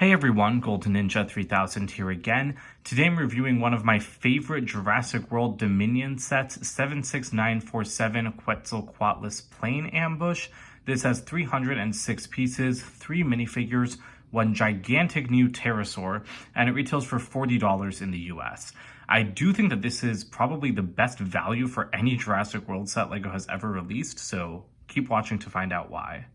Hey everyone, Golden Ninja 3000 here again. Today I'm reviewing one of my favorite Jurassic World Dominion sets, 76947 Quetzalcoatlus Plane Ambush. This has 306 pieces, 3 minifigures, one gigantic new pterosaur, and it retails for $40 in the US. I do think that this is probably the best value for any Jurassic World set LEGO has ever released, so keep watching to find out why.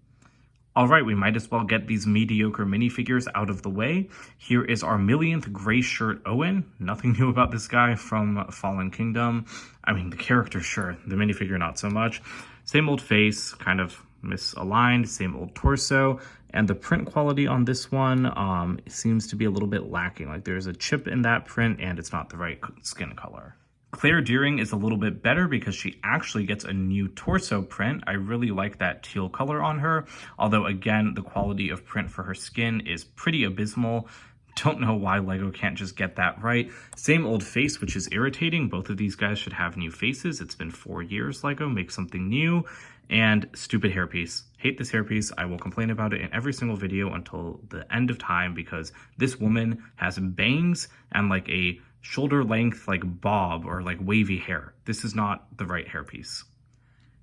Alright, we might as well get these mediocre minifigures out of the way. Here is our millionth gray shirt Owen. Nothing new about this guy from Fallen Kingdom. I mean, the character, sure. The minifigure, not so much. Same old face, kind of misaligned. Same old torso. And the print quality on this one seems to be a little bit lacking. Like, there's a chip in that print, and it's not the right skin color. Claire Deering is a little bit better because she actually gets a new torso print. I really like that teal color on her, although again, the quality of print for her skin is pretty abysmal. Don't know why LEGO can't just get that right. Same old face, which is irritating. Both of these guys should have new faces. It's been 4 years, LEGO, make something new. And stupid hairpiece. Hate this hairpiece. I will complain about it in every single video until the end of time because this woman has bangs and like a shoulder length like bob or like wavy hair. This is not the right hairpiece.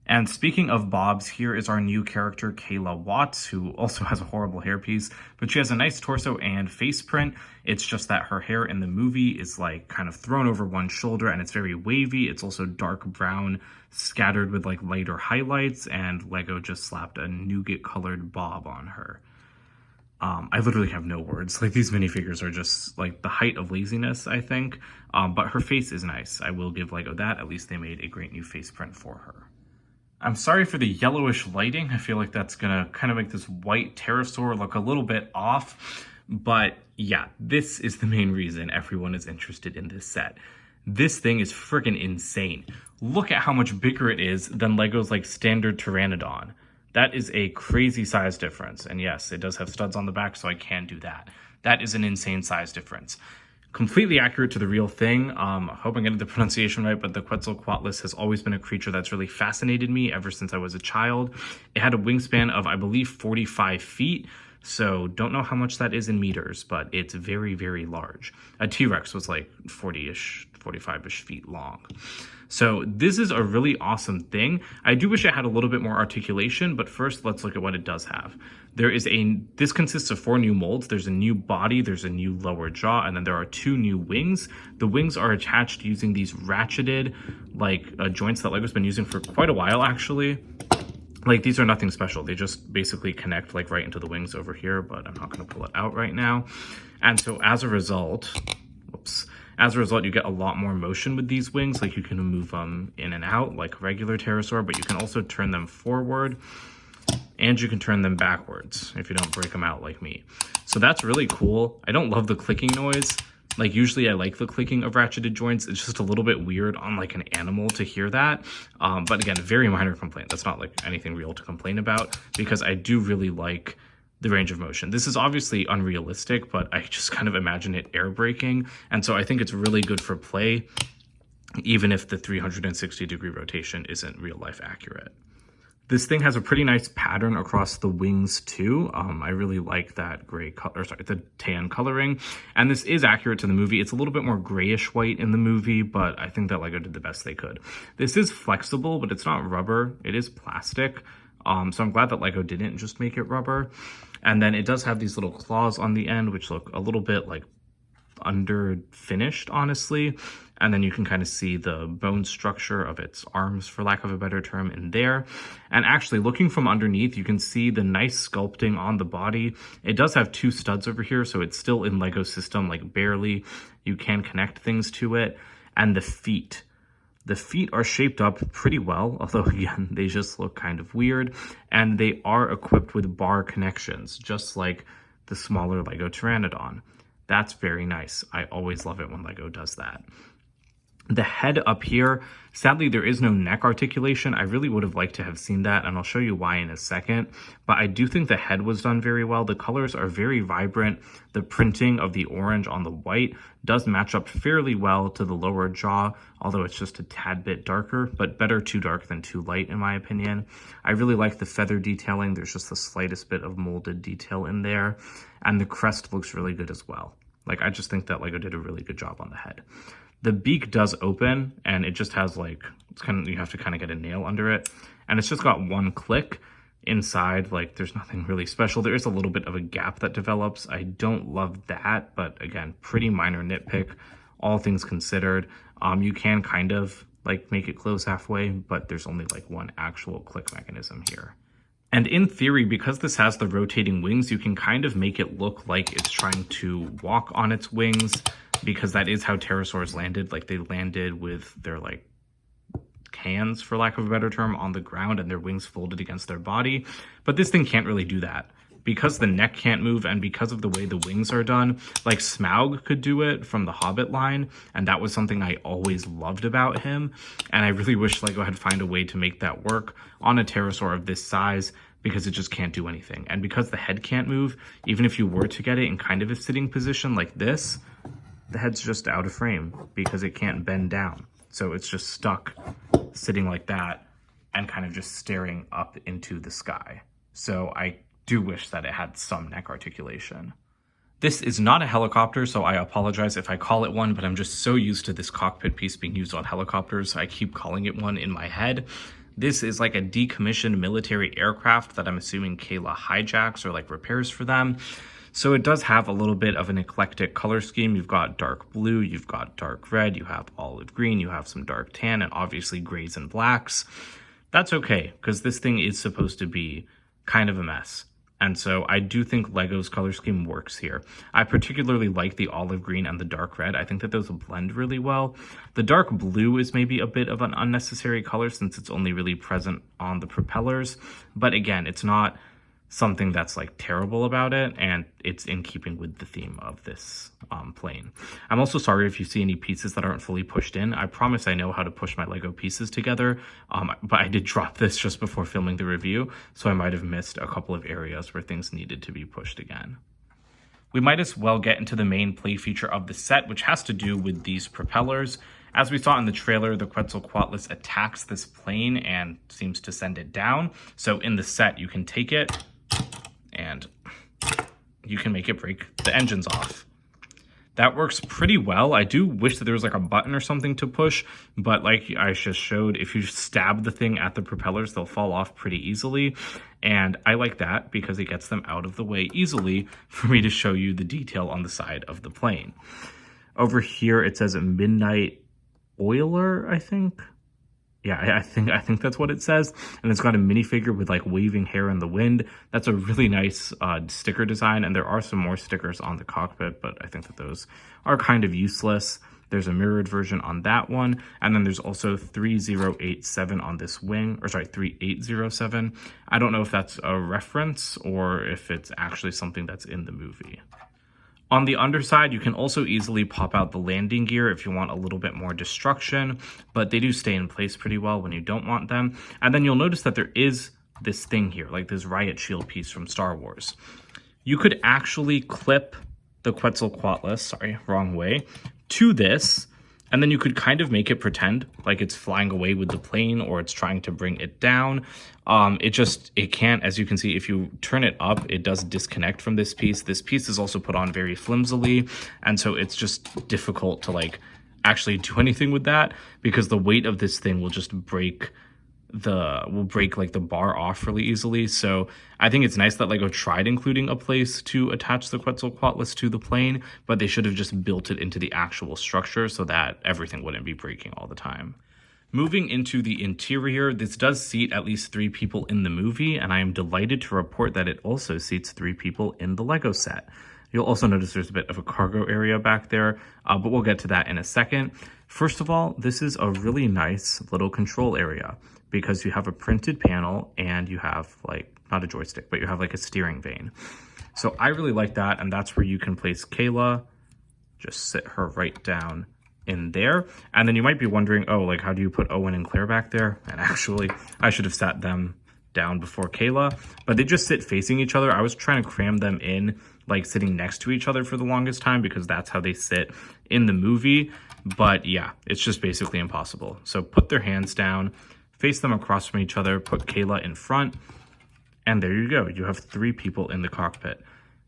And speaking of bobs, here is our new character Kayla Watts, who also has a horrible hairpiece, but she has a nice torso and face print. It's just that her hair in the movie is like kind of thrown over one shoulder and it's very wavy. It's also dark brown scattered with like lighter highlights, and LEGO just slapped a nougat colored bob on her. I literally have no words. Like, these minifigures are just like the height of laziness, I think. But her face is nice. I will give LEGO that. At least they made a great new face print for her. I'm sorry for the yellowish lighting. I feel like that's gonna kind of make this white pterosaur look a little bit off. But yeah, this is the main reason everyone is interested in this set. This thing is freaking insane. Look at how much bigger it is than LEGO's like standard Pteranodon. That is a crazy size difference. And yes, it does have studs on the back, so I can do that. That is an insane size difference. Completely accurate to the real thing. I hope I'm getting the pronunciation right, but the Quetzalcoatlus has always been a creature that's really fascinated me ever since I was a child. It had a wingspan of, I believe, 45 feet. So don't know how much that is in meters, but it's very, very large. A T-Rex was like 40-ish, 45-ish feet long. So this is a really awesome thing. I do wish it had a little bit more articulation, but first let's look at what it does have. This consists of 4 new molds. There's a new body, there's a new lower jaw, and then there are 2 new wings. The wings are attached using these ratcheted joints that LEGO's been using for quite a while, actually. Like, these are nothing special. They just basically connect like right into the wings over here, but I'm not going to pull it out right now. And so as a result, you get a lot more motion with these wings. Like, you can move them in and out like a regular pterosaur, but you can also turn them forward and you can turn them backwards if you don't break them out like me. So that's really cool. I don't love the clicking noise. Like, usually I like the clicking of ratcheted joints. It's just a little bit weird on like an animal to hear that. But again, very minor complaint. That's not like anything real to complain about because I do really like the range of motion. This is obviously unrealistic, but I just kind of imagine it air braking. And so I think it's really good for play, even if the 360-degree rotation isn't real life accurate. This thing has a pretty nice pattern across the wings too. I really like that the tan coloring. And this is accurate to the movie. It's a little bit more grayish white in the movie, but I think that LEGO did the best they could. This is flexible, but it's not rubber. It is plastic. So I'm glad that LEGO didn't just make it rubber. And then it does have these little claws on the end, which look a little bit like under-finished, honestly. And then you can kind of see the bone structure of its arms, for lack of a better term, in there. And actually, looking from underneath, you can see the nice sculpting on the body. It does have 2 studs over here, so it's still in LEGO system, like barely. You can connect things to it. And the feet. The feet are shaped up pretty well, although again, they just look kind of weird. And they are equipped with bar connections, just like the smaller LEGO Pteranodon. That's very nice. I always love it when LEGO does that. The head up here, sadly, there is no neck articulation. I really would have liked to have seen that, and I'll show you why in a second. But I do think the head was done very well. The colors are very vibrant. The printing of the orange on the white does match up fairly well to the lower jaw, although it's just a tad bit darker, but better too dark than too light, in my opinion. I really like the feather detailing. There's just the slightest bit of molded detail in there, and the crest looks really good as well. Like, I just think that LEGO did a really good job on the head. The beak does open, and it just has like, it's kind of, you have to kind of get a nail under it, and it's just got one click. Inside, like, there's nothing really special. There is a little bit of a gap that develops. I don't love that, but again, pretty minor nitpick, all things considered. You can kind of like make it close halfway, but there's only like one actual click mechanism here. And in theory, because this has the rotating wings, you can kind of make it look like it's trying to walk on its wings, because that is how pterosaurs landed. Like, they landed with their like hands, for lack of a better term, on the ground and their wings folded against their body. But this thing can't really do that. Because the neck can't move and because of the way the wings are done, like Smaug could do it from the Hobbit line, and that was something I always loved about him. And I really wish LEGO had found a way to make that work on a pterosaur of this size, because it just can't do anything. And because the head can't move, even if you were to get it in kind of a sitting position like this, the head's just out of frame because it can't bend down. So it's just stuck sitting like that and kind of just staring up into the sky. So I do wish that it had some neck articulation. This is not a helicopter, so I apologize if I call it one, but I'm just so used to this cockpit piece being used on helicopters, I keep calling it one in my head. This is like a decommissioned military aircraft that I'm assuming Kayla hijacks or like repairs for them. So it does have a little bit of an eclectic color scheme. You've got dark blue, you've got dark red, you have olive green, you have some dark tan, and obviously grays and blacks. That's okay, because this thing is supposed to be kind of a mess. And so I do think LEGO's color scheme works here. I particularly like the olive green and the dark red. I think that those will blend really well. The dark blue is maybe a bit of an unnecessary color since it's only really present on the propellers. But again, it's not something that's like terrible about it, and it's in keeping with the theme of this plane. I'm also sorry if you see any pieces that aren't fully pushed in. I promise I know how to push my LEGO pieces together, but I did drop this just before filming the review, so I might have missed a couple of areas where things needed to be pushed again. We might as well get into the main play feature of the set, which has to do with these propellers. As we saw in the trailer, the Quetzalcoatlus attacks this plane and seems to send it down. So in the set, you can take it and you can make it break the engines off. That works pretty well. I do wish that there was like a button or something to push, but like I just showed, if you stab the thing at the propellers, they'll fall off pretty easily. And I like that because it gets them out of the way easily for me to show you the detail on the side of the plane. Over here, it says a Midnight Oiler, I think. Yeah, I think that's what it says. And it's got a minifigure with like waving hair in the wind. That's a really nice sticker design. And there are some more stickers on the cockpit, but I think that those are kind of useless. There's a mirrored version on that one. And then there's also 3087 on this wing, or sorry, 3807. I don't know if that's a reference or if it's actually something that's in the movie. On the underside, you can also easily pop out the landing gear if you want a little bit more destruction, but they do stay in place pretty well when you don't want them. And then you'll notice that there is this thing here, like this riot shield piece from Star Wars. You could actually clip the Quetzalcoatlus, sorry, wrong way, to this, and then you could kind of make it pretend like it's flying away with the plane or it's trying to bring it down. It can't, as you can see, if you turn it up, it does disconnect from this piece. This piece is also put on very flimsily, and so it's just difficult to like actually do anything with that because the weight of this thing will just break like the bar off really easily. So I think it's nice that LEGO tried including a place to attach the Quetzalcoatlus to the plane, but they should have just built it into the actual structure so that everything wouldn't be breaking all the time. Moving into the interior, this does seat at least 3 people in the movie, and I am delighted to report that it also seats 3 people in the LEGO set. You'll also notice there's a bit of a cargo area back there, but we'll get to that in a second. First of all, this is a really nice little control area because you have a printed panel and you have like, not a joystick, but you have like a steering vane. So I really like that, and that's where you can place Kayla. Just sit her right down in there. And then you might be wondering, oh, like how do you put Owen and Claire back there? And actually, I should have sat them down before Kayla, but they just sit facing each other. I was trying to cram them in, like sitting next to each other for the longest time because that's how they sit in the movie. But yeah, it's just basically impossible. So put their hands down, face them across from each other, put Kayla in front, and there you go. You have 3 people in the cockpit.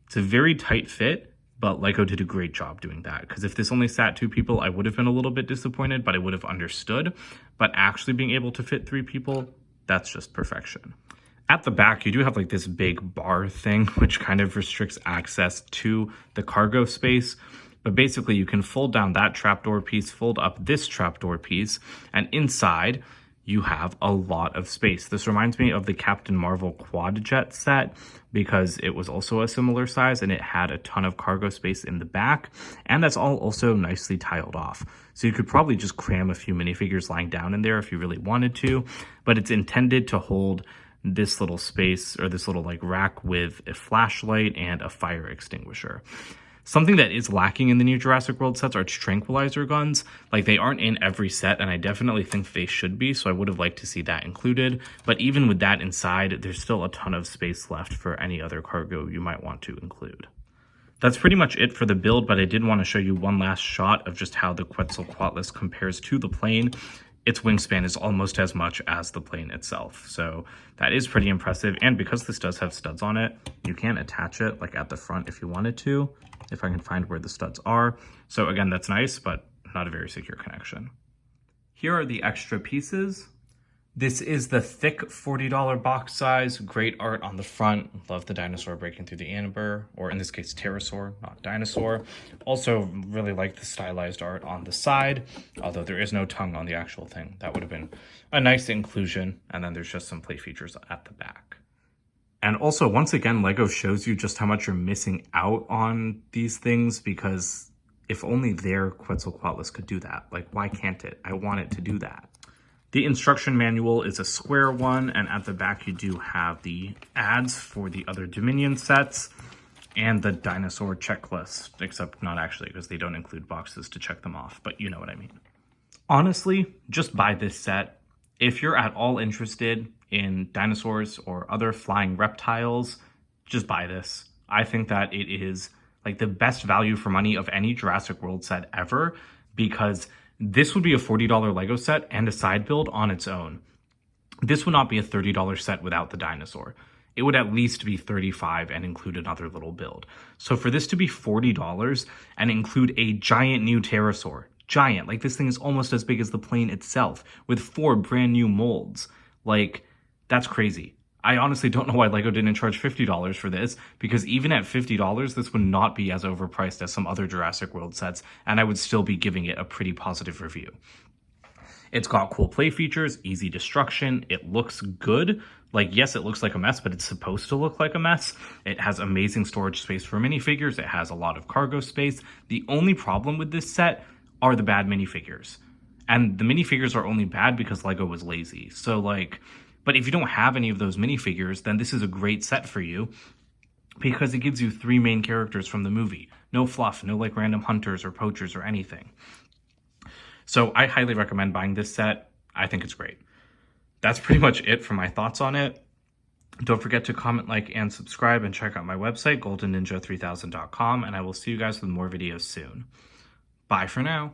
It's a very tight fit, but LEGO did a great job doing that. Because if this only sat 2 people, I would have been a little bit disappointed, but I would have understood. But actually being able to fit 3 people, that's just perfection. At the back, you do have like this big bar thing, which kind of restricts access to the cargo space. But basically, you can fold down that trapdoor piece, fold up this trapdoor piece, and inside, you have a lot of space. This reminds me of the Captain Marvel quad jet set because it was also a similar size and it had a ton of cargo space in the back, and that's all also nicely tiled off. So you could probably just cram a few minifigures lying down in there if you really wanted to, but it's intended to hold this little space or this little like rack with a flashlight and a fire extinguisher. Something that is lacking in the new Jurassic World sets are tranquilizer guns. Like, they aren't in every set, and I definitely think they should be, so I would have liked to see that included. But even with that inside, there's still a ton of space left for any other cargo you might want to include. That's pretty much it for the build, but I did want to show you one last shot of just how the Quetzalcoatlus compares to the plane. Its wingspan is almost as much as the plane itself, so that is pretty impressive. And because this does have studs on it, you can attach it like at the front if you wanted to, if I can find where the studs are. So again, that's nice, but not a very secure connection. Here are the extra pieces. This is the thick $40 box size. Great art on the front. Love the dinosaur breaking through the amber, or in this case, pterosaur, not dinosaur. Also really like the stylized art on the side, although there is no tongue on the actual thing. That would have been a nice inclusion. And then there's just some play features at the back. And also, once again, LEGO shows you just how much you're missing out on these things, because if only their Quetzalcoatlus could do that. Like, why can't it? I want it to do that. The instruction manual is a square one, and at the back you do have the ads for the other Dominion sets and the dinosaur checklist, except not actually, because they don't include boxes to check them off, but you know what I mean. Honestly, just buy this set. If you're at all interested in dinosaurs or other flying reptiles, just buy this. I think that it is like the best value for money of any Jurassic World set ever, because this would be a $40 LEGO set and a side build on its own. This would not be a $30 set without the dinosaur. It would at least be $35 and include another little build. So for this to be $40 and include a giant new pterosaur, giant, like this thing is almost as big as the plane itself, with 4 brand new molds, like, that's crazy. I honestly don't know why LEGO didn't charge $50 for this, because even at $50, this would not be as overpriced as some other Jurassic World sets, and I would still be giving it a pretty positive review. It's got cool play features, easy destruction, it looks good. Like, yes, it looks like a mess, but it's supposed to look like a mess. It has amazing storage space for minifigures, it has a lot of cargo space. The only problem with this set are the bad minifigures. And the minifigures are only bad because LEGO was lazy. So, like, but if you don't have any of those minifigures, then this is a great set for you, because it gives you 3 main characters from the movie. No fluff, no like random hunters or poachers or anything. So I highly recommend buying this set. I think it's great. That's pretty much it for my thoughts on it. Don't forget to comment, like, and subscribe, and check out my website, goldenninja3000.com, and I will see you guys with more videos soon. Bye for now.